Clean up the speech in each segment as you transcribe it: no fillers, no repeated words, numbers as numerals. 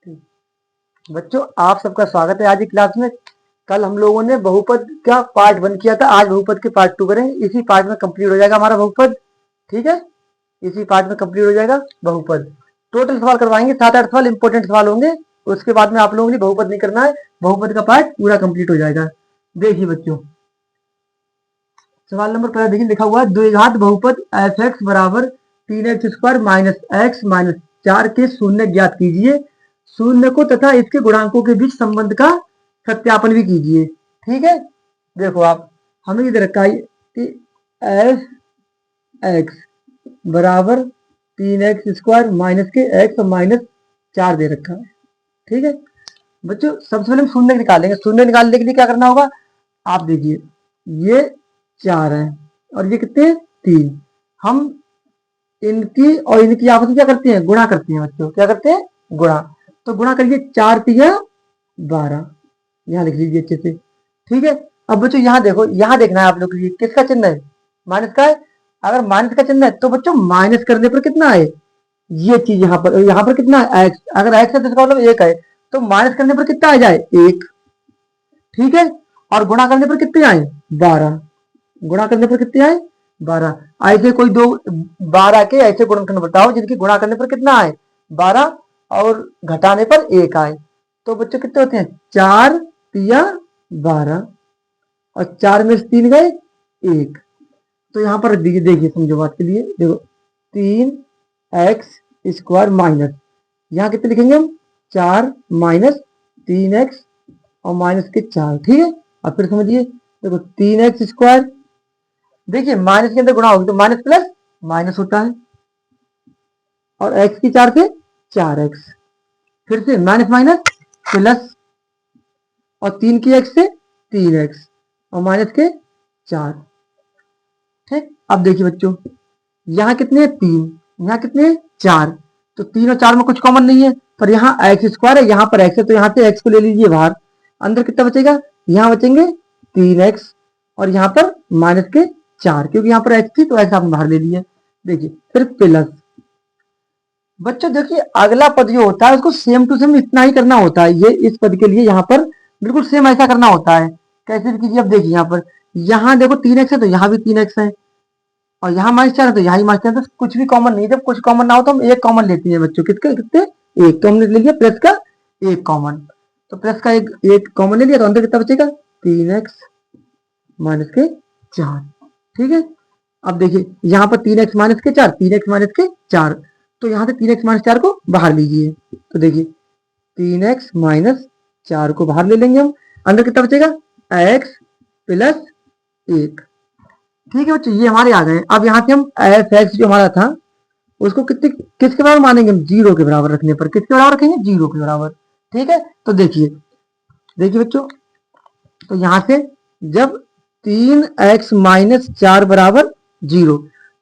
बच्चों आप सबका स्वागत है आज की क्लास में। कल हम लोगों ने बहुपद का पार्ट 1 किया था, आज बहुपद के पार्ट 2 करें। इसी पार्ट में कंप्लीट हो जाएगा हमारा बहुपद। ठीक है, इसी पार्ट में कंप्लीट हो जाएगा बहुपद। टोटल सवाल करवाएंगे, 7-8 सवाल इंपॉर्टेंट सवाल होंगे। उसके बाद में आप लोगों ने बहुपद नहीं करना है, बहुपद का पार्ट पूरा कंप्लीट हो जाएगा। देखिए बच्चों, सवाल नंबर पहला देखिए, लिखा हुआ है द्विघात बहुपद एफ एक्स बराबर 3x² माइनस एक्स माइनस 4 के शून्य ज्ञात कीजिए। शून्य को तथा इसके गुणांकों के बीच संबंध का सत्यापन भी कीजिए। ठीक है, देखो आप, हमें ये दे रखा है कि एफ एक्स बराबर 3x² माइनस के एक्स और माइनस 4 दे रखा है। ठीक है बच्चों, सबसे पहले हम शून्य निकालेंगे। शून्य निकालने के लिए क्या करना होगा, आप देखिए ये 4 है और ये कितने 3। हम इनकी और इनकी आपस में क्या करते हैं, गुणा करते हैं बच्चों। क्या करते हैं, गुणा। तो गुणा करिए, 4 3 12, यहाँ लिख लीजिए अच्छे से। ठीक है, अब बच्चों यहाँ देखो, यहाँ देखना है आप लोग को, ये किसका चिन्ह है, माइनस का है। अगर माइनस का चिन्ह है तो बच्चों माइनस करने पर कितना है, ये चीज यहाँ पर कितना है एक्स। अगर एक्स है तो इसका मतलब 1 है, तो माइनस करने पर कितना आ जाए 1। ठीक है, और गुणा करने पर कितने आए 12। गुणा करने पर कितने आए 12। ऐसे कोई दो 12 के ऐसे गुणनखंड बताओ जिनकी गुणा करने पर कितना आए 12 और घटाने पर 1 आए। तो बच्चों कितने होते हैं, 4 3 12 और 4 में से 3 गए 1। तो यहाँ पर देखिए, देखिए समझो बात के लिए, देखो 3x² माइनस, यहाँ कितने लिखेंगे हम 4 माइनस 3x और माइनस के 4। ठीक है, अब फिर समझिए, देखो 3x², देखिए माइनस के अंदर गुणा होगी तो माइनस प्लस माइनस होता है, और x की 4 से 4x, फिर से माइनस माइनस प्लस, और 3 की x से 3x और माइनस के 4। ठीक, अब देखिए बच्चों, यहाँ कितने 3, यहाँ कितने 4, तो 3 और 4 में कुछ कॉमन नहीं है, पर यहाँ x² है, यहाँ पर x है, तो यहाँ से x को ले लीजिए बाहर। अंदर कितना बचेगा, यहाँ बचेंगे 3x और यहाँ पर माइनस के 4, क्योंकि यहाँ पर x थी तो x आपने बाहर ले लिया। देखिए फिर प्लस। बच्चों देखिए, अगला पद जो होता है उसको सेम टू सेम इतना ही करना होता है। ये इस पद के लिए यहाँ पर बिल्कुल सेम ऐसा करना होता है। कैसे भी कीजिए, अब देखिए यहाँ देखो 3x है तो यहाँ भी 3x है, और यहाँ -4 है तो यहाँ ही -4 है। तो कुछ भी कॉमन नहीं, जब कुछ कॉमन ना हो तो हम एक कॉमन लेते हैं बच्चों। किसका, कितने 1, तो हमने ले लिया प्लस का 1 कॉमन। तो प्लस का एक कॉमन ले लिया, तो अंदर कितना बचेगा 3x माइनस के 4। ठीक है, अब देखिए यहाँ पर 3x माइनस के 4, 3x माइनस के 4, तो यहाँ से 3x माइनस 4 को बाहर लीजिए। तो देखिए 3x माइनस 4 को बाहर ले लेंगे हम, अंदर कितना बचेगा x प्लस 1। ठीक है बच्चों, ये हमारे आ गए। अब यहाँ से हम एफ एक्स जो हमारा था उसको कितने किसके बराबर मानेंगे, हम 0 के बराबर रखने पर। किसके बराबर रखेंगे, 0 के बराबर। ठीक है, तो देखिए देखिए बच्चों, तो यहाँ से जब 3x माइनस 4 बराबर 0,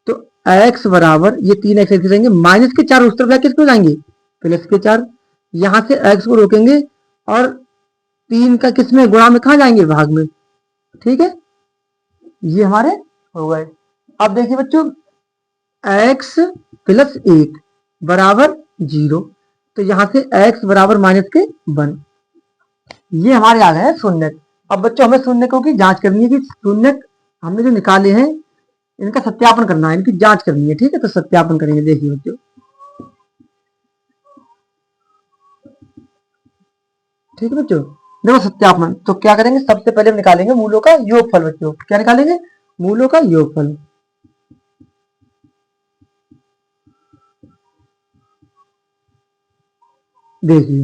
तो x बराबर ये 3x ऐसे रहेंगे, माइनस के 4 उस तरफ जाके किसको जाएंगे प्लस के 4। यहाँ से x को रोकेंगे और 3 का किसमें गुणा में कहाँ जाएंगे, भाग में। ठीक है, ये हमारे हो गए। अब देखिए बच्चों, x प्लस 1 बराबर 0, तो यहाँ से x बराबर माइनस के 1। ये हमारे आ गए हैं शून्य। अब बच्चों हमें शून्यकों की जांच करनी है कि शून्य हमने जो निकाले हैं इनका सत्यापन करना है, इनकी जांच करनी है। ठीक है, तो सत्यापन करेंगे। देखिए बच्चों, ठीक है बच्चों, देखो सत्यापन तो क्या करेंगे, सबसे पहले हम निकालेंगे मूलों का योगफल। बच्चों क्या निकालेंगे, मूलों का योगफल। देखिए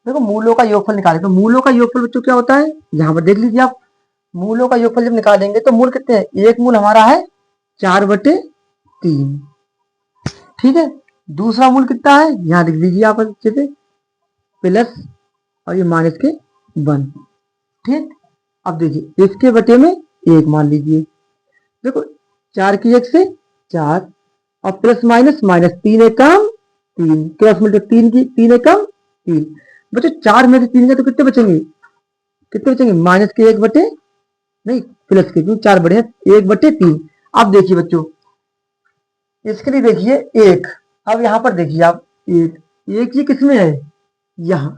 देखो, मूलों का योगफल निकालें तो मूलों का योगफल बच्चों क्या होता है, यहाँ पर देख लीजिए आप। मूलों का योगफल जब निकालेंगे तो मूल कितने हैं, एक मूल हमारा है 4/3। ठीक है, दूसरा मूल कितना है, यहाँ देख लीजिए आप अच्छे से, प्लस और ये माइनस के 1। ठीक, अब देखिए इसके बटे में 1 मान लीजिए। देखो 4 की 1 से 4 और प्लस माइनस माइनस, 3 एक कम 3, क्रॉस मल्टीप्लाई 3 की 3 एक कम 3। बच्चों 4 में से 3 का तो कितने बचेंगे, कितने बचेंगे माइनस के 1 बटे नहीं प्लस के, क्योंकि 4 बड़े हैं 1/3। अब देखिए बच्चों, इसके लिए देखिए 1। अब यहाँ पर देखिए आप 1 1 ये किसमें है, यहां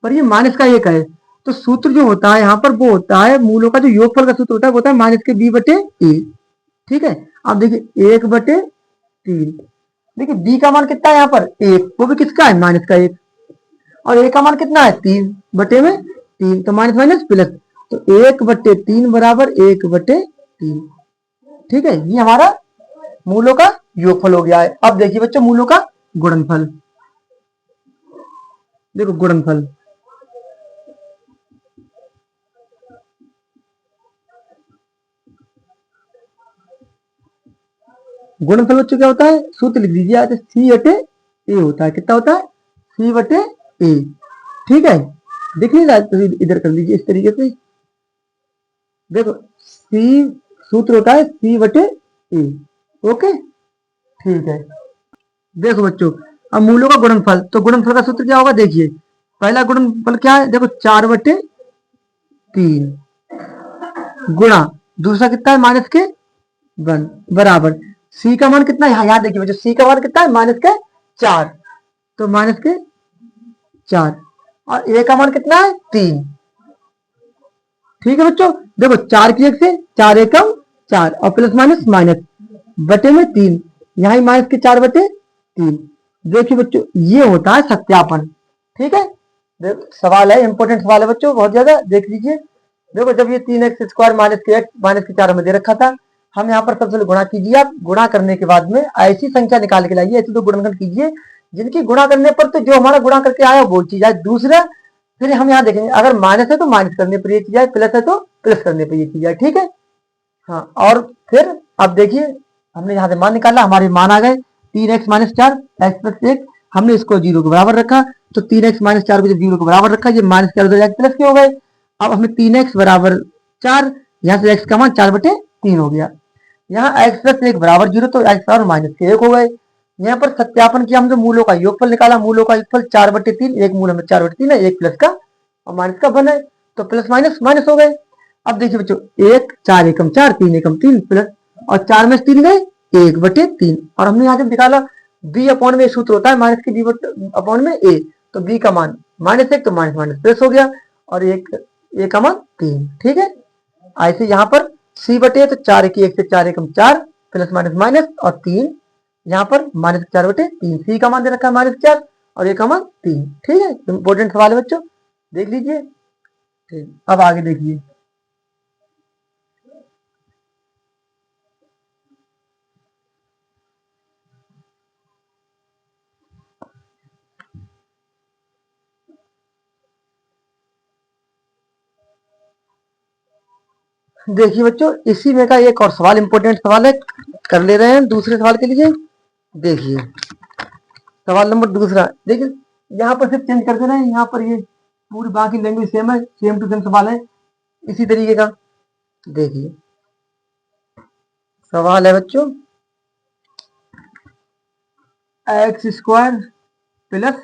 पर ये माइनस का एक है, तो सूत्र जो होता है यहाँ पर वो होता है मूलों का जो योगफल का सूत्र होता है वो होता है माइनस के बी बटे ए। ठीक है, अब देखिए 1/3, देखिए बी का मान कितना है यहाँ पर एक, वो भी किसका है माइनस का एक, और ए का मान कितना है 3/3, तो माइनस माइनस प्लस, तो 1/3 बराबर 1/3। ठीक है, ये हमारा मूलों का योगफल हो गया है। अब देखिए बच्चों मूलों का गुणनफल, देखो गुणनफल गुणनफल बच्चों क्या होता है, सूत्र लिख दीजिए आज, सी बटे ए होता है, कितना होता है सी बटे ए। ठीक है, देख लीजिए तो इधर कर लीजिए इस तरीके से, देखो सी सूत्र होता है सी बटे ए। ओके, ठीक है। देखो बच्चों अब मूलों का गुणनफल, तो गुणनफल का सूत्र क्या होगा, देखिए पहला गुणनफल क्या है, देखो 4/3 गुणा दूसरा कितना है माइनस के 1 बराबर सी का मान कितना है, यहाँ देखिए बच्चों सी का मान कितना है माइनस के 4, तो माइनस के 4, और ए का मान कितना है 3। ठीक है बच्चों, देखो 4 की एक से 4 एकम 4 और प्लस माइनस माइनस बटे में 3, यहाँ माइनस के 4/3। देखिए बच्चों ये होता है सत्यापन। ठीक है, सवाल है इंपॉर्टेंट सवाल है बच्चों, बहुत ज्यादा देख लीजिए। देखो जब ये 3x² माइनस के 4 हमें दे रखा था, हम यहाँ पर सबसे पहले गुणा कीजिए, आप गुणा करने के बाद में ऐसी संख्या निकाल के लाइए, ऐसे तो गुणनखंड कीजिए जिनकी गुणा करने पर तो जो हमारा गुणा करके आया वो चीज आए। दूसरा फिर हम यहाँ देखेंगे अगर माइनस है तो माइनस करने पर ये चीज आए, प्लस है तो प्लस करने पर ये चीज आए। ठीक है, हाँ और फिर अब देखिए हमने यहाँ से मान निकाला, हमारे मान आ गए 3x-4 x+1, हमने इसको 0 के बराबर रखा, तो 3x-4 को जब 0 के बराबर रखा, ये माइनस क्या हो जाएगा प्लस के हो गए। अब हमें 3x बराबर 4, यहाँ से x का मान 4/3 हो गया, यहाँ x+1 बराबर 0, तो x और माइनस के 1 हो गए। यहाँ पर सत्यापन किया हमने, मूलों का योगफल निकाला, मूलों का योगफल 4/3, एक मूल में 4/3 है, एक प्लस का और माइनस का 1 है, तो प्लस माइनस माइनस हो गए। अब देखिए बच्चों 1 4 एकम 4 3 एकम 3 प्लस, और 4 में 3 गए 1/3, और हमने यहाँ से निकाला b/में सूत्र होता है माइनस के b/a, तो b का मान -1, तो माइनस माइनस प्लस हो गया, और a का मान 3। ठीक है, ऐसे यहाँ पर c/a, तो 4 की 1 से 4 एकम 4 प्लस माइनस माइनस, और 3 यहाँ पर -4/3, सी का मान दे रखा है -4 और a का मान 3। ठीक है, इंपॉर्टेंट सवाल है बच्चों, देख लीजिए। ठीक, अब आगे देखिए, देखिए बच्चों इसी में का एक और सवाल इंपॉर्टेंट सवाल है, कर ले रहे हैं दूसरे सवाल के लिए। देखिए सवाल नंबर दूसरा, देखिए यहाँ पर सिर्फ चेंज कर दे रहे हैं, यहाँ पर ये पूरी बाकी लैंग्वेज सेम है, सेम टू सेम सवाल है इसी तरीके का। देखिए सवाल है बच्चों x² प्लस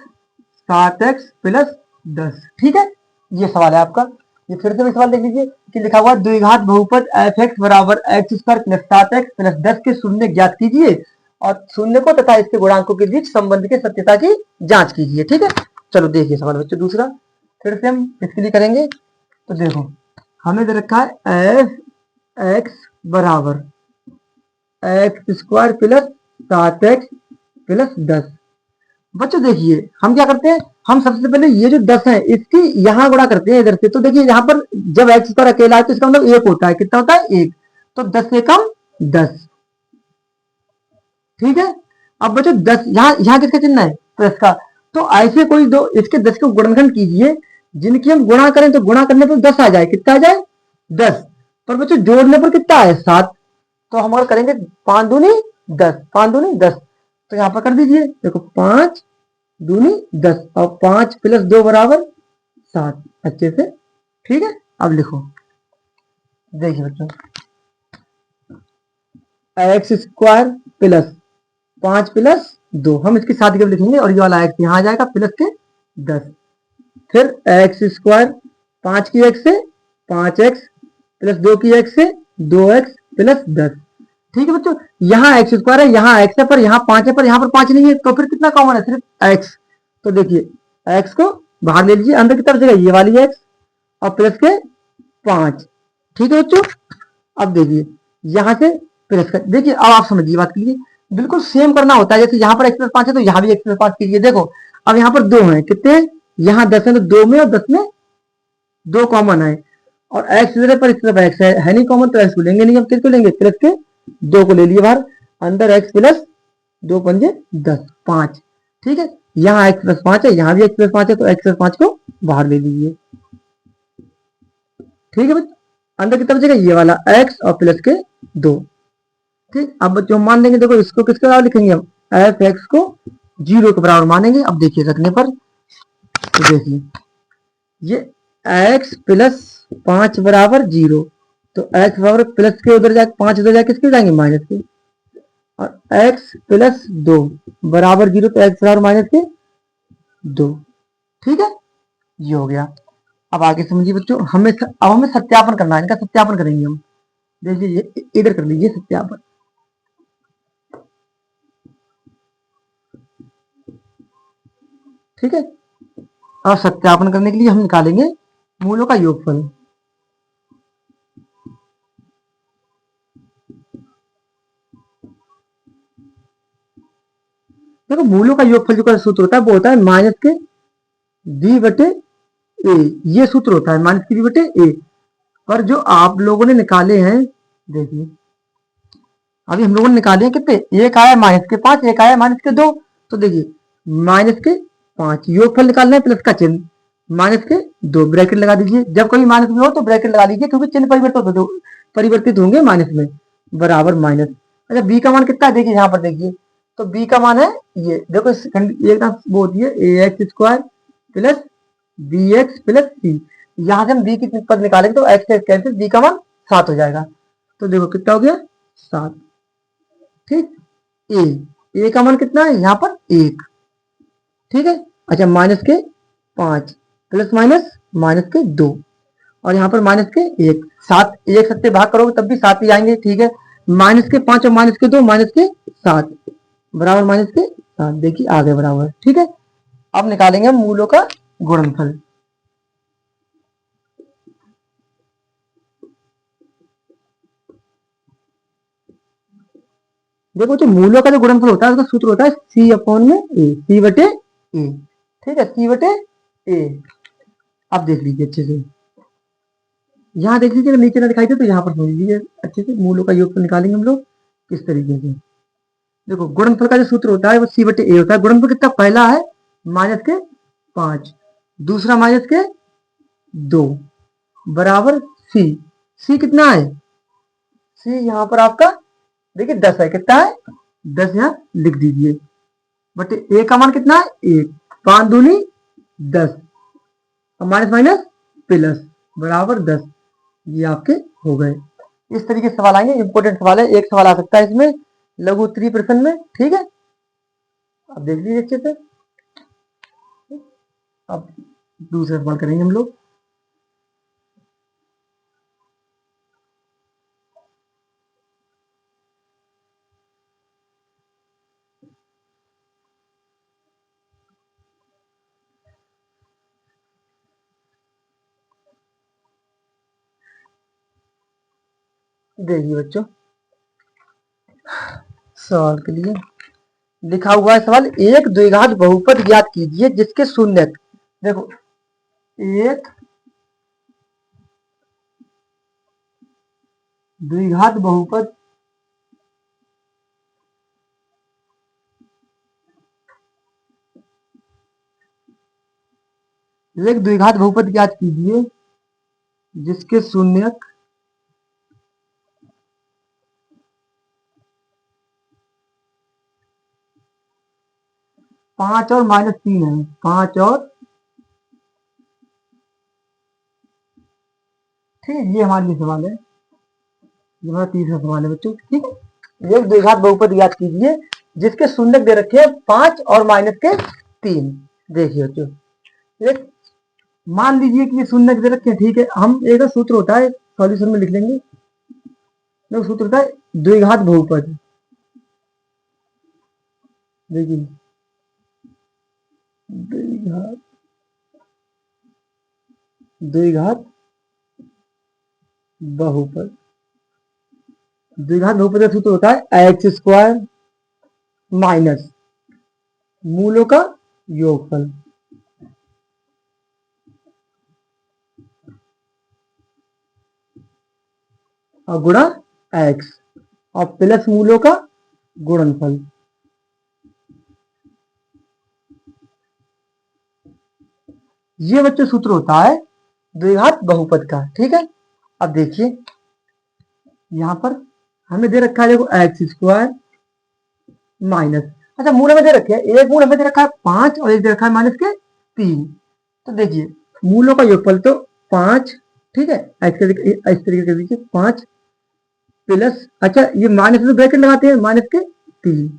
7x+10। ठीक है, ये सवाल है आपका। ये फिर से भी सवाल देख लीजिए कि लिखा हुआ द्विघात बहुपद f(x) बराबर x² प्लस 7x+10 के शून्य ज्ञात कीजिए और शून्य को तथा इसके गुणांकों के बीच संबंध की सत्यता की जांच कीजिए। ठीक है, चलो देखिए सवाल बच्चों दूसरा, फिर से हम इसके लिए करेंगे। तो देखो हमें दे रखा है f(x) बराबर x² प्लस 7x+10। बच्चों देखिए हम क्या करते हैं, हम सबसे पहले ये जो 10 है इसकी यहाँ गुणा करते हैं इधर से, तो देखिए यहाँ पर जब x पर अकेला है तो इसका मतलब 1 होता है, कितना होता है 1, तो 10 से कम 10। ठीक है, अब बच्चों 10 यहाँ किसका चिन्ह है प्लस का, तो ऐसे कोई दो इसके 10 को गुणनखंड कीजिए जिनकी हम गुणा करें, तो गुणा करने पर 10 आ जाए, कितना आ जाए 10, पर बच्चों जोड़ने पर कितना है 7, तो हम अगर करेंगे 5 दूनी 10, 5 दूनी 10, तो यहाँ पर कर दीजिए, देखो 5 दूनी 10 और 5 + 2 बराबर 7 अच्छे से। ठीक है, अब लिखो, देखिए बच्चों x² प्लस 5 + 2, हम इसके साथ जब लिखेंगे और ये वाला x यहाँ आ जाएगा प्लस के 10, फिर x² 5 की x से 5x + 2 की x से 2x + 10। ठीक है बच्चों, यहाँ x² है, यहाँ x है, पर यहाँ 5 है, पर यहाँ पर 5 नहीं है, तो फिर कितना कॉमन है सिर्फ x, तो देखिए एक्स को बाहर ले लीजिए, अंदर की तरफ जगह ये वाली एक्स और प्लस के 5। ठीक है बच्चों, अब देखिए यहां से प्लस कर, देखिए अब आप समझिए बात के लिए बिल्कुल सेम करना होता है। जैसे यहाँ पर x+5 है तो यहाँ भी x+5 कीजिए। देखो अब यहाँ पर 2 है, कितने, यहाँ 10 है तो 2 में और 10 में 2 कॉमन है, और x इधर पर इस तरफ x है नहीं कॉमन, तो x को लेंगे नहीं, हम किसको लेंगे, प्लस के 2 को ले लिए बाहर, अंदर x प्लस 2 पंजे 10 5। ठीक है, यहाँ x+5 है, यहाँ भी x+5 है, तो x+5 को बाहर ले लीजिए। ठीक है बच्चों, अंदर की तरफ जगह ये वाला x और प्लस के 2। ठीक, अब बच्चों हम मान लेंगे, देखो इसको किसके बराबर लिखेंगे हम, एफ एक्स को 0 के बराबर मानेंगे। अब देखिए रखने पर तो देखिए ये x प्लस 5 बराबर 0, तो x बराबर प्लस के उधर जाके 5 उधर जाके किसके जाएंगे, माइनस के, और x प्लस 2 बराबर 0, तो x बराबर माइनस के 2। ठीक है, ये हो गया। अब आगे समझिए बच्चों, अब हमें सत्यापन करना है, इनका सत्यापन करेंगे हम। देखिए ये इधर कर लीजिए सत्यापन। ठीक है, और सत्यापन करने के लिए हम निकालेंगे मूलों का योगफल। देखो मूलों का योगफल जो का सूत्र होता है वो होता है माइनस के डी बटे ए, ये सूत्र होता है माइनस के डी बटे ए। पर जो आप लोगों ने निकाले हैं, देखिए अभी हम लोगों ने निकाले हैं कितने, एक आया माइनस के 5, एक आया माइनस के 2, तो देखिए माइनस के 5 योगफल निकालना है, प्लस का चिन्ह माइनस के 2 ब्रैकेट लगा दीजिए। जब कभी माइनस में हो तो ब्रैकेट लगा दीजिए, क्योंकि चिन्ह परिवर्तित होंगे माइनस में, बराबर माइनस। अच्छा बी का मान कितना है, देखिए यहाँ पर देखिए, तो बी का मान है ये, देखो एक ना वो होती है A X square plus B X plus C, यहाँ से हम बी की पद निकालेंगे तो एक्स कैंसिल, बी का मान 7 हो जाएगा। तो देखो कितना हो गया, 7। ठीक, ए का मान कितना है यहाँ पर 1। ठीक है, अच्छा माइनस के 5 प्लस माइनस माइनस के 2, और यहाँ पर माइनस के 1, 7, एक सत्ते भाग करोगे तब भी 7 ही आएंगे। ठीक है, माइनस के 5 और माइनस के 2 माइनस के 7 बराबर माइनस के 7, देखिए आ गए बराबर। ठीक है, अब निकालेंगे हम मूलों का गुणनफल। देखो जो मूलों का जो गुणनफल होता है उसका सूत्र होता है सी अपॉन में ए, सी बटे ए। ठीक है, सी बटे ए। अब देख लीजिए अच्छे से, यहाँ देख लीजिए, नीचे ना दिखाई दे तो यहाँ पर समझ लीजिए अच्छे से, मूलों का योगफल निकालेंगे हम लोग किस तरीके से। देखो गुणनफल का जो सूत्र होता है वो सी बटे ए होता है। गुणनफल कितना, पहला है माइनस के 5, दूसरा माइनस के 2 बराबर सी। सी कितना है, सी यहाँ पर आपका देखिए 10 है, कितना है 10, यहाँ लिख दीजिए, बटे ए का मान कितना है 1, 5 दूनी 10, और माइनस माइनस प्लस बराबर 10। ये आपके हो गए। इस तरीके से सवाल आएंगे, इंपॉर्टेंट सवाल है, एक सवाल आ सकता है इसमें लघु उत्तरीय प्रश्न में। ठीक है, अब देख लीजिए अच्छे से। अब दूसरा सवाल करेंगे हम लोग। देखिए बच्चों, सवाल के लिए लिखा हुआ है सवाल, एक द्विघात बहुपद ज्ञात कीजिए जिसके शून्यक, देखो एक द्विघात बहुपद एक द्विघात बहुपद ज्ञात कीजिए जिसके शून्यक 5 और -3 है, 5 और, ठीक है, ये हमारे लिए सवाल है, ये हमारा तीसरा सवाल है बच्चों। ठीक है, एक द्विघात बहुपद ज्ञात कीजिए जिसके शून्यक दे रखे हैं 5 और -3। देखिए बच्चों, एक मान लीजिए कि ये शून्यक दे रखे हैं, ठीक है, हम एक सूत्र होता है सॉल्यूशन में लिख लेंगे, तो सूत्र होता है द्विघात बहुपद। देखिए द्विघात द्विघात बहुपद। द्विघात बहुपद का सूत्र होता है एक्स स्क्वायर माइनस मूलों का योगफल और गुणा एक्स और प्लस मूलों का गुणनफल। ये बच्चों सूत्र होता है द्विघात बहुपद का। ठीक है, अब देखिए यहां पर हमें दे रखा है, देखो एक्स स्क्वायर माइनस, अच्छा मूल हमें दे रखे हैं, एक मूल हमें दे रखा है 5 और एक दे रखा है -3। तो देखिए मूलों का योगफल तो 5, ठीक है, इस तरीके से देखिए 5 प्लस, अच्छा ये माइनस में ब्रैकेट लगाते हैं -3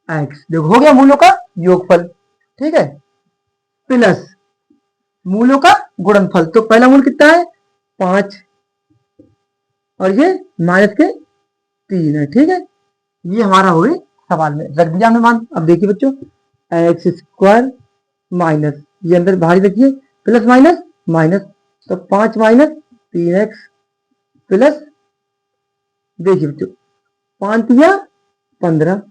एक्स, देखो हो गया मूलों का योगफल, ठीक है, प्लस मूलों का गुणनफल। तो पहला मूल कितना है 5 और ये -3 है, ठीक है। ये हमारा हो गई सवाल में रख दिया हमने मान। अब देखिए बच्चों एक्स स्क्वायर माइनस, ये अंदर बाहर रखिए, प्लस माइनस माइनस, तो 5 -3x प्लस, देखिए बच्चों 5 या 15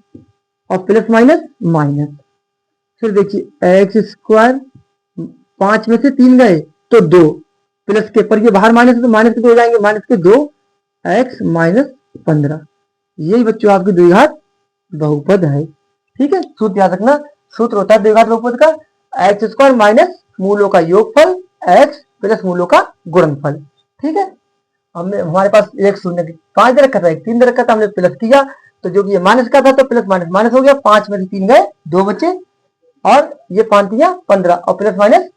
और प्लस माइनस माइनस, फिर देखिए एक्स स्क्वायर 5 में से 3 गए तो 2 प्लस के पर ये बाहर माइनस है तो माइनस के 2 हो जाएंगे, -2 एक्स -15। यही बच्चों आपकी द्विघात बहुपद है, ठीक है। सूत्र याद रखना, सूत्र होता है द्विघात बहुपद का एक्स स्क्वायर माइनस मूलों का योगफल एक्स प्लस मूलों का गुणनफल, ठीक है। हमने हमारे पास एक शून्य 5 दे रखा था, एक 3 दे रखा था, हमने प्लस किया तो जो कि ये माइनस का था तो प्लस माइनस माइनस हो गया, 5 में से 3 गए 2 बचे और ये 5 या 15 और प्लस माइनस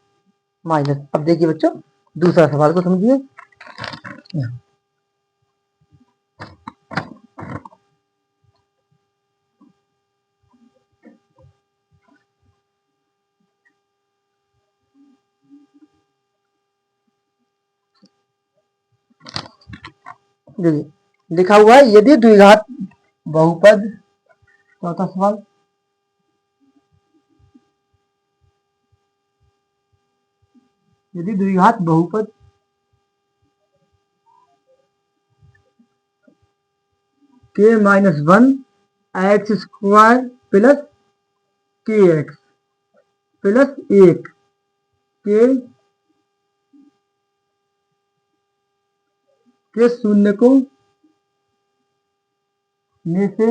माइनस। अब देखिए बच्चों दूसरा सवाल को समझिए। देखिए लिखा हुआ है यदि द्विघात बहुपद, चौथा सवाल, यदि द्विघात बहुपद k-1 एक्स स्क्वायर प्लस के एक्स प्लस 1 के शून्य को में से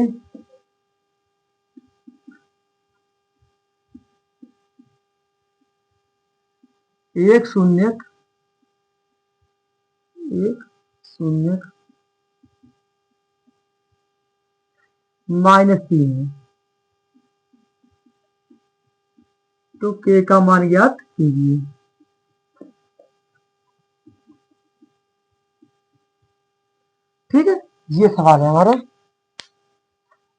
एक शून्य -3 है, तो k का मान ज्ञात कीजिए। ठीक है, ये सवाल है हमारा।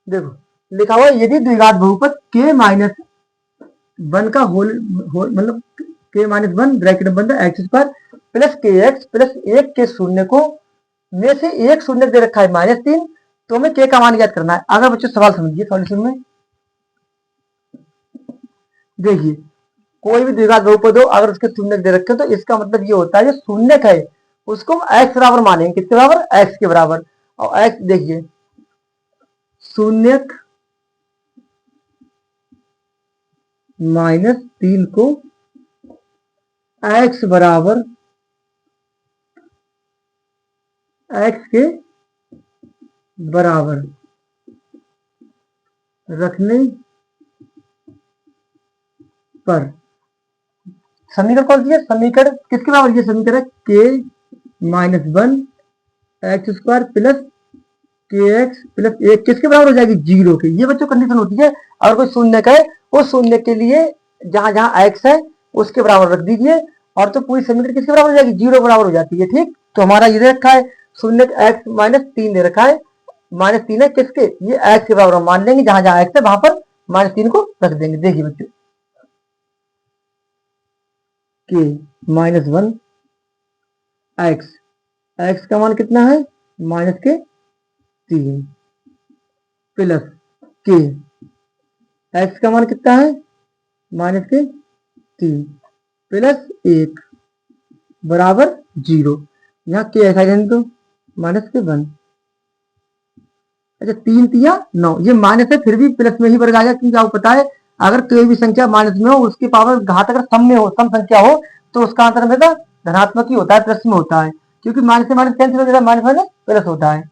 देखो लिखा हुआ यदि द्विघात बहुपद k-1 का होल मतलब k-1 ब्रैकेट बंद एक्स स्क्वायर प्लस के एक्स प्लस 1 के शून्य को में से एक शून्य दे रखा है -3, तो हमें k का मान ज्ञात करना है। अगर बच्चों सवाल समझिए सॉल्यूशन में, देखिए कोई भी द्विघात बहुपद हो अगर उसके शून्य दे रखे तो इसका मतलब ये होता है जो शून्य है उसको हम x बराबर मानेंगे, किसके बराबर x के बराबर, और x देखिए शून्य -3 को x बराबर x के बराबर रखने पर समीकरण कौन सी है, समीकरण किसके बराबर, ये समीकरण k-1 एक्स स्क्वायर प्लस के एक्स प्लस 1 किसके बराबर हो जाएगी 0 के। ये बच्चों कंडीशन होती है अगर कोई शून्य का है उस शून्य के लिए जहां जहां एक्स है उसके बराबर रख दीजिए और तो पूरी समीकरण किसके बराबर हो जाएगी 0 बराबर हो जाती है। ठीक, तो हमारा ये दे रखा है शून्य एक्स -3 दे रखा है, -3 है किसके, ये एक्स के बराबर हम मान लेंगे, जहां जहां एक्स है वहां पर -3 को रख देंगे। देखिए बच्चों k-1 एक्स, एक्स का मान कितना है -3 प्लस के एक्स का मान कितना है -3 प्लस 1 बराबर 0। यहाँ के ऐसा रहने दो, माइनस के 1। अच्छा 3 तिया 9, ये माइनस है फिर भी प्लस में ही वर्ग आएगा, क्योंकि आपको पता है अगर कोई भी संख्या माइनस में हो उसकी पावर घात अगर सम में हो, सम संख्या हो, तो उसका आंसर हमेशा धनात्मक ही होता है, प्लस में होता है, क्योंकि माइनस से माइनस कैंसिल हो जाता है, माइनस माइनस प्लस होता है।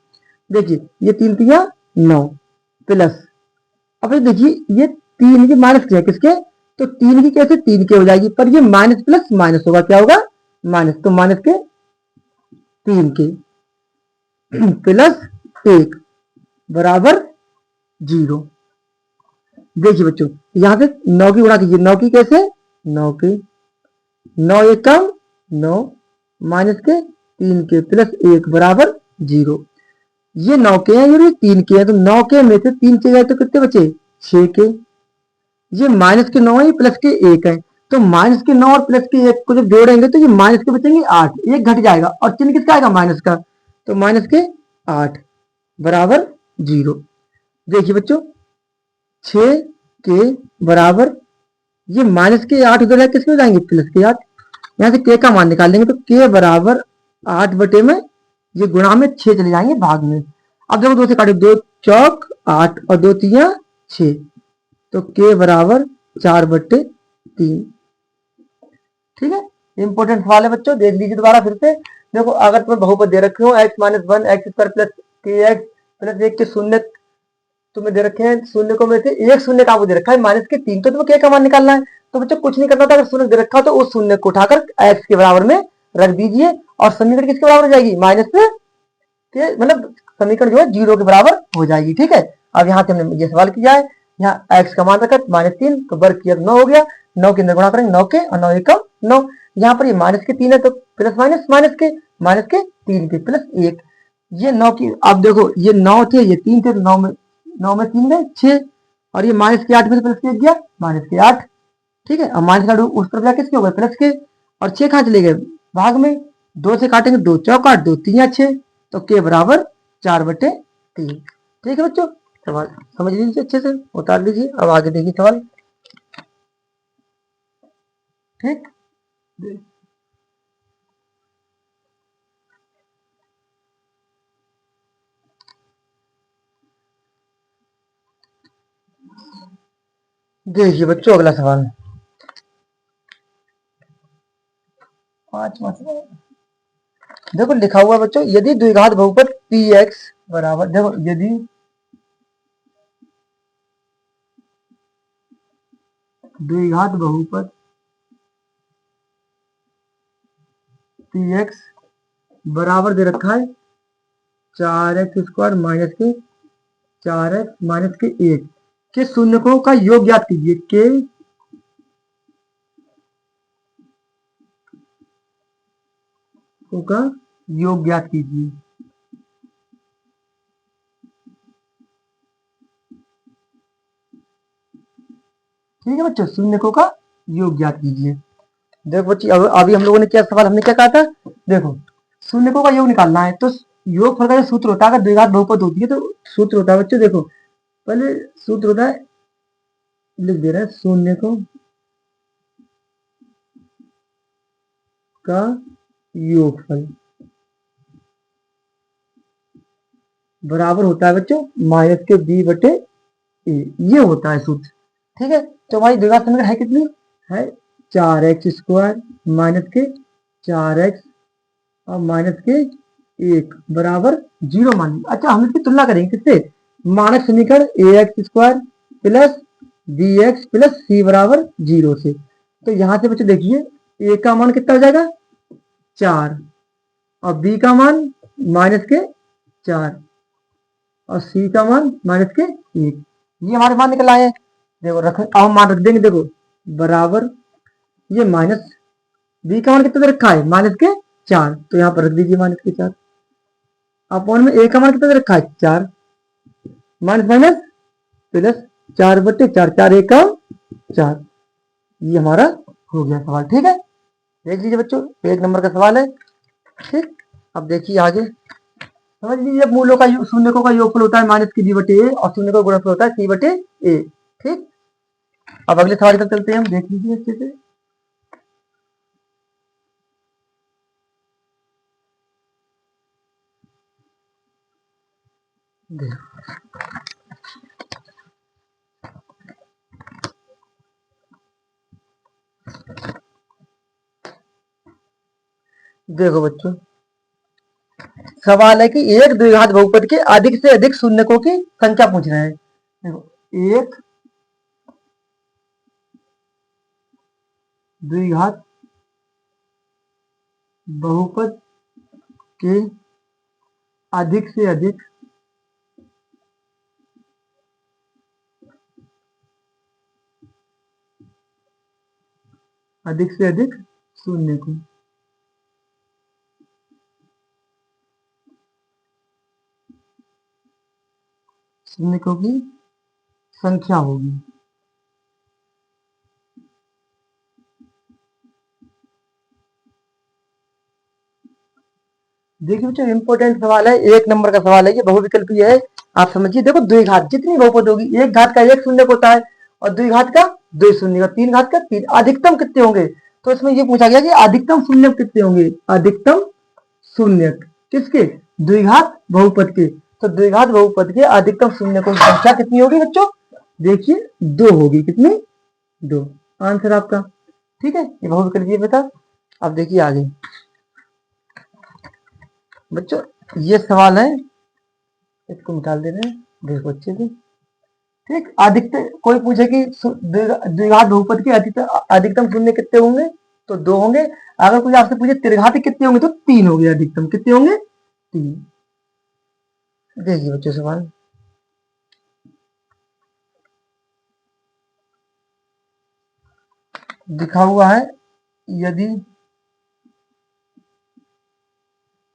देखिए ये 3 तिया 9 प्लस, अब देखिए ये 3 की माइनस के है किसके, तो 3 की कैसे 3 के हो जाएगी, पर ये माइनस प्लस माइनस होगा, क्या होगा माइनस, तो माइनस के 3 के प्लस 1 बराबर 0। देखिए बच्चों यहाँ से 9 की गुणा कीजिए, 9 की कैसे 9 की, 9 एक कम 9 माइनस के 3 के प्लस 1 बराबर 0। ये 9 के हैं, ये 3 के हैं, तो 9 के में से 3 के गए तो कितने बचे 6 के। ये माइनस के 9 है, प्लस के 1 है, तो माइनस के 9 और प्लस के 1 को जब जोड़ेंगे तो ये माइनस के बचेंगे 8, एक घट जाएगा और चिन्ह किसका आएगा माइनस का, तो माइनस के 8 बराबर 0। देखिए बच्चों 6 के बराबर, ये माइनस के 8 उधर किसके हो जाएंगे प्लस के 8, यहाँ से के का मान निकाल लेंगे, तो के बराबर 8 बटे में ये गुणा में 6 चले जाएंगे भाग में। अब देखो 2 से काटो, 2 चौक 8 और 2 तिया 6, तो के बराबर 4 बटे 3। ठीक है, इंपॉर्टेंट सवाल है बच्चों, देख लीजिए दोबारा फिर से। देखो अगर तुम्हें बहुपद दे रखे हो x minus 1 x square plus के एक्स प्लस 1 के शून्य तुम्हें दे रखे हैं, शून्य को में से एक शून्य का आपको दे रखा है माइनस के 3, तो तुम्हें क्या का मान निकालना है, तो बच्चों कुछ नहीं करना था, अगर शून्य दे रखा हो तो उस शून्य को उठाकर x के बराबर में रख दीजिए और समीकरण किसके बराबर हो जाएगी माइनस के, मतलब समीकरण जो है 0 के बराबर हो जाएगी। ठीक है, अब यहाँ से हमने ये सवाल किया है, यहाँ x का मान रखा -3, तो वर्ग किया 9 हो गया, 9 के अंदर गुणा करेंगे 9 के और 9 एक 9, यहाँ पर ये माइनस के 3 है तो प्लस माइनस माइनस के 3 के प्लस 1, ये 9 की, अब देखो ये 9 थे ये 3 थे, तो 9 में 3 गए 6, और ये माइनस के 8 में से प्लस के 1 गया माइनस के 8। ठीक है, अब माइनस का उस तरफ किसके हो गए प्लस के, और 6 कहाँ चले गए भाग में, 2 से काटेंगे 2 चौक 8 2 3 6, तो के बराबर 4 बटे 3। ठीक है बच्चों, सवाल समझ लीजिए अच्छे से, उतार लीजिए, अब आगे देखिए सवाल। ठीक, देखिए बच्चों अगला सवाल, 5वां सवाल। देखो लिखा हुआ है बच्चों, यदि द्विघात बहुपद px बराबर, देखो यदि द्विघात बहुपद px बराबर दे रखा है 4x स्क्वायर माइनस के 4x माइनस के 1 के शून्यकों का योग ज्ञात कीजिए, के का योग ज्ञात कीजिए। ठीक है बच्चों, शून्यकों का योग ज्ञात कीजिए। देखो बच्ची अभी हम लोगों ने क्या सवाल हमने क्या कहा था, देखो शून्यकों का योग निकालना है, तो योग फल का जो सूत्र होता है, अगर द्विघात बहुपद होती है तो सूत्र होता है बच्चों, देखो पहले सूत्र होता है, लिख दे रहा है, शून्यकों का योगफल बराबर होता है बच्चों माइनस के b बटे a, ये होता है सूत्र। ठीक है, तो हमारी द्विघात समीकरण है कितनी, है 4x स्क्वायर माइनस के 4x और माइनस के 1 बराबर 0 मान लीजिए। अच्छा हम इसकी तुलना करेंगे किससे, मानक समीकरण ax square plus bx plus c बराबर 0 से। तो यहाँ से बच्चों देखिए a का मान कितना हो जाएगा 4 और b का मान माइनस के 4 और c का मान माइनस के 1, ये हमारे मान निकल आए हैं। देखो रख, अब हम मान रख देंगे, देखो बराबर ये माइनस b का मान कितना दे रखा है माइनस के 4, तो यहाँ पर रख दीजिए माइनस के 4, अपॉन में a का मान कितना दे रखा है 4, माइनस माइनस प्लस 4 बटे 4, 4 1 का 4, ये हमारा हो गया सवाल। ठीक है, देख लीजिए बच्चों 1 नंबर का सवाल है। ठीक, अब देखिए आगे समझ लीजिए, मूलों का शून्यकों का योगफल होता है माइनस की b बटे a और शून्य का गुणनफल होता है c बटे a। ठीक, अब अगले सवाल की तरफ चलते हैं, हम देख लीजिए अच्छे से। देखो बच्चों, सवाल है कि एक द्विघात बहुपद के अधिक से अधिक शून्यकों की संख्या पूछ रहे हैं। देखो, एक द्विघात बहुपद के अधिक से अधिक शून्यकों की संख्या होगी। देखिए बच्चों, इंपॉर्टेंट सवाल है, एक नंबर का सवाल है ये, बहुविकल्पीय है। आप समझिए, देखो द्विघात जितनी बहुपद होगी, एक घात का एक शून्य होता है और द्विघात का दो शून्य, और तीन घात का तीन, अधिकतम कितने होंगे? तो इसमें ये पूछा गया कि अधिकतम शून्य कितने होंगे? अधिकतम शून्य किसके? द्विघात बहुपद के। तो द्विघात बहुपद के अधिकतम शून्य की संख्या कितनी होगी बच्चों? देखिए, दो होगी। कितनी? दो। आंसर आपका ठीक है, ये बहुविकल्पीय बता। अब देखिए आगे बच्चों, ये सवाल है, इसको निकाल दे रहे हैं, देखो अच्छे से। ठीक, अधिकतम कोई पूछे कि द्विघात बहुपद के अधिकतम शून्य कितने होंगे? तो दो होंगे। अगर कोई आपसे पूछे त्रिघात कितने होंगे? तो तीन होंगे अधिकतम। कितने होंगे? तीन। देखिए बच्चों सवाल, लिखा हुआ है, यदि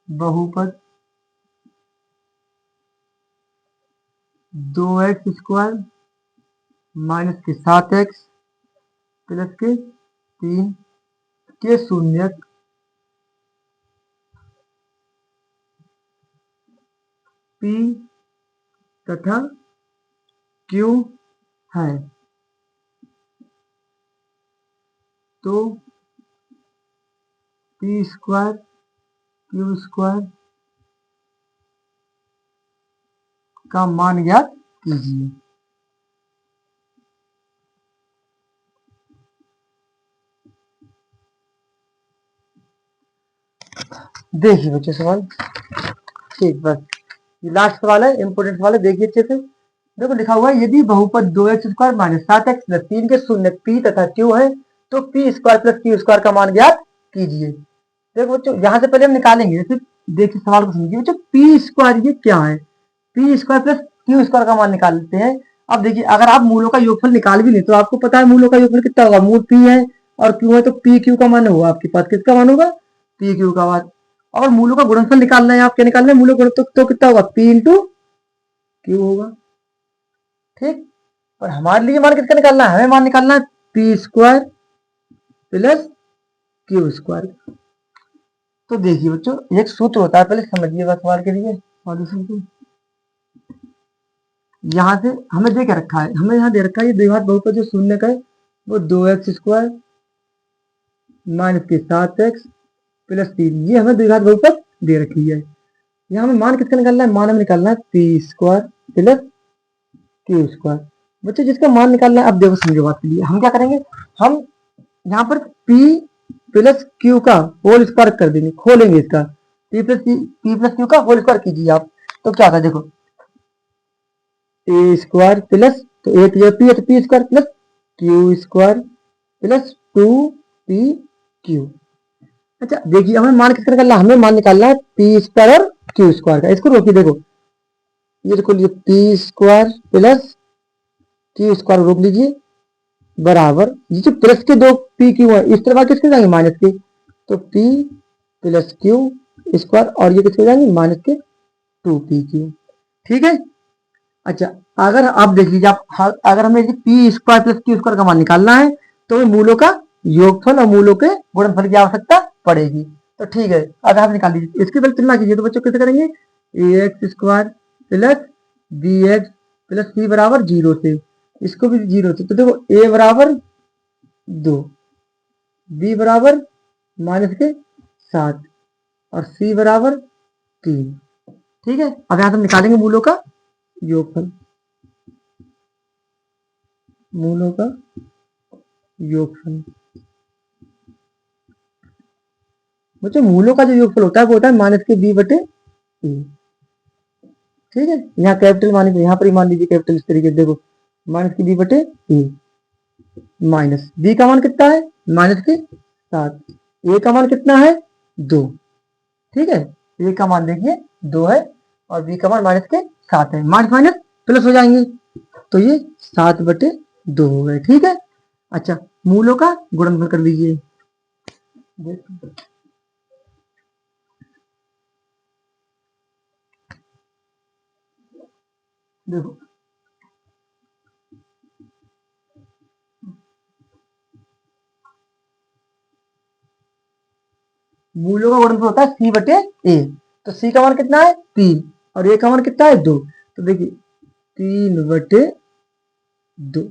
बहुपद 2x² माइनस के 7x प्लस के 3 के शून्यक P तथा Q है, तो P² Q² का मान ज्ञात कीजिए। देखिए बच्चों सवाल, ठीक, बस ये लास्ट सवाल है, इंपोर्टेंट सवाल है, देखिए अच्छे से। देखो लिखा हुआ है, यदि बहुपद 2x² माइनस 7x प्लस 3 के शून्य P तथा Q है, तो P² प्लस Q² का मान ज्ञात कीजिए। देखो बच्चों, यहाँ से पहले हम निकालेंगे, फिर देखिए सवाल को समझिए बच्चों। P² ये क्या है? P² प्लस Q² का मान निकालते हैं। अब देखिए, अगर आप मूलों का योगफल निकाल भी लें तो आपको पता है मूलों का योगफल कितना होगा? मूल P है और Q है, तो PQ का मान होगा आपके पास। किसका मान होगा? PQ का मान। और मूलों का गुणनफल निकालना है, आप क्या निकालना है? मूलों का तो कितना होगा? P इंटू Q होगा। ठीक, और हमारे लिए मान किसका निकालना है? हमें मान निकालना है P² प्लस Q²। तो देखिए बच्चों, एक सूत्र होता है, पहले समझिएगा सवाल के लिए सॉल्यूशन को। यहाँ से हमें दे के रखा है, हमें यहाँ दे रखा है ये द्विघात बहुपद जो शून्य का है वो 2x² माइनस के 7x प्लस 3, ये हमें द्विघात बहुपद दे रखी है। यहाँ हमें मान किसका निकालना है? मान हमें निकालना है P² प्लस Q²। बच्चों जिसका मान निकालना है, अब देखो समझो बात के लिए, हम क्या करेंगे? हम यहाँ पर P प्लस Q का होल स्क्वायर कर देंगे, खोलेंगे इसका। P प्लस Q का होल स्क्वायर कीजिए आप, तो क्या था? देखो, A² प्लस, तो एक P है तो P² plus Q² plus 2PQ। अच्छा देखिए, हमें मान किसका निकालना है? हमें मान निकालना है P² और Q² का। इसको रोकिए, देखो ये देखो, P² प्लस Q² रोक लीजिए, बराबर ये जो प्लस के दो PQ है, इस तरफ किसके जाएंगे? माइनस के, तो P प्लस Q² और ये किसके जाएंगे? माइनस के 2PQ। ठीक है। अच्छा, अगर आप देख लीजिए, आप अगर हमें P² प्लस Q² का मान निकालना है, तो हमें मूलों का योगफल और मूलों के गुणनफल की आवश्यकता पड़ेगी। तो ठीक है, अगर आप निकाल लीजिए, इसकी पहले तुलना कीजिए, तो बच्चों कैसे करेंगे? ax² plus bx plus c बराबर 0 से, इसको भी 0 से, तो देखो a बराबर 2, b बराबर माइनस के 7 और c बराबर 3। ठीक है, अब यहाँ से हम निकालेंगे मूलों का योगफल, मूलों का योगफल। बच्चों मूलों का जो योगफल होता है वो होता है माइनस के बी बटे ए। ठीक है, यहाँ कैपिटल मान लीजिए, यहाँ पर ही मान लीजिए कैपिटल इस तरीके से, देखो माइनस की बी बटे ए, माइनस बी का मान कितना है माइनस के 7, ए का मान कितना है 2। ठीक है, ए का मान देखिए 2 है और बी का मान माइनस के 7 है, माइनस माइनस प्लस हो जाएंगे तो ये 7 बटे 2 हो गए। ठीक है, अच्छा मूलों का गुणनफल कर लीजिए। देखो मूलों का गुणनफल होता है सी बटे ए, तो सी का मान कितना है 3 और ए का मान कितना है 2, तो देखिए 3 बटे 2।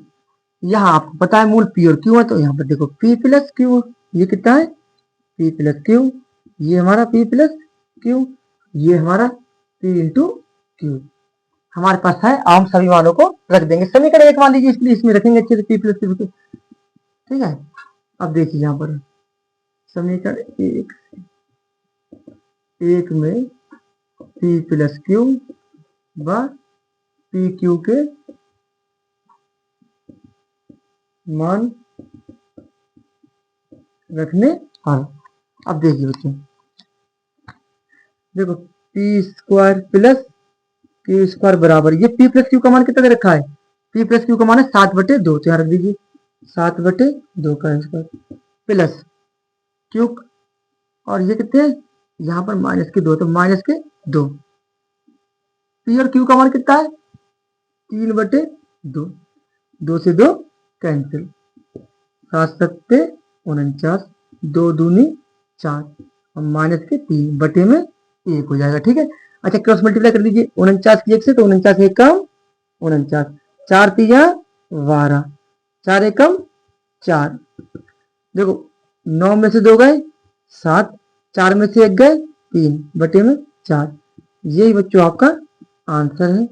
यहाँ आपको पता है मूल पी और क्यू है, तो यहाँ पर देखो पी प्लस क्यू, ये कितना है पी प्लस क्यू, ये हमारा पी प्लस क्यू, ये हमारा पी इंटू क्यू हमारे पास है। हम सभी मानों को रख देंगे, समीकरण एक मान लीजिए, इसलिए इसमें रखेंगे अच्छे से पी प्लस क्यू। ठीक है, अब देखिए यहाँ पर समीकरण एक में पी प्लस क्यू व पी क्यू के मान रखने। हाँ, अब देखिए बच्चों, देखो P square plus Q square बराबर, ये पी प्लस क्यू का मान कितना दे रखा है, पी प्लस क्यू का मान है 7 बटे 2, तो यहाँ रख दीजिए 7 बटे 2 का स्क्वायर प्लस क्यू, और ये कितने हैं यहाँ पर माइनस के 2, तो माइनस के 2, पी और क्यू का मान कितना है 3 बटे 2, 2 से 2 कैंसिल, 7 सत्ते 49, 2 दूनी 4 और माइनस के 3 बटे में 1 हो जाएगा। ठीक है, अच्छा क्रॉस मल्टीप्लाई कर लीजिए 49 की 1 से, तो 49 एक कम 49, 4 3 12, 4 एक कम 4, देखो 9 में से 2 गए 7, 4 में से 1 गए 3 बटे में 4, यही बच्चों आपका आंसर है।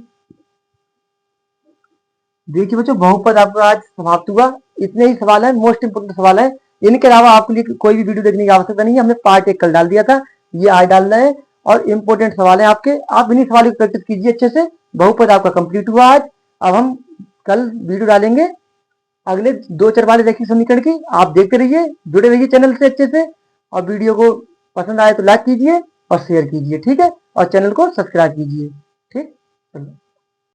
देखिए बच्चों बहुपद आपका आज समाप्त हुआ, इतने ही सवाल है, मोस्ट इंपोर्टेंट सवाल है, इनके अलावा आपके लिए कोई भी वीडियो देखने की आवश्यकता नहीं है। हमने पार्ट 1 कल डाल दिया था, ये आज डालना है और इंपोर्टेंट सवाल है आपके, आप इन्हीं सवालों की प्रैक्टिस कीजिए अच्छे से। बहुपद आपका कंप्लीट हुआ आज। अब हम कल वीडियो डालेंगे अगले 2-4 वाले रैखिक समीकरण की, आप देखते रहिए, जुड़े रहिए चैनल से अच्छे से, और वीडियो को पसंद आए तो लाइक कीजिए और शेयर कीजिए। ठीक है, और चैनल को सब्सक्राइब कीजिए। ठीक।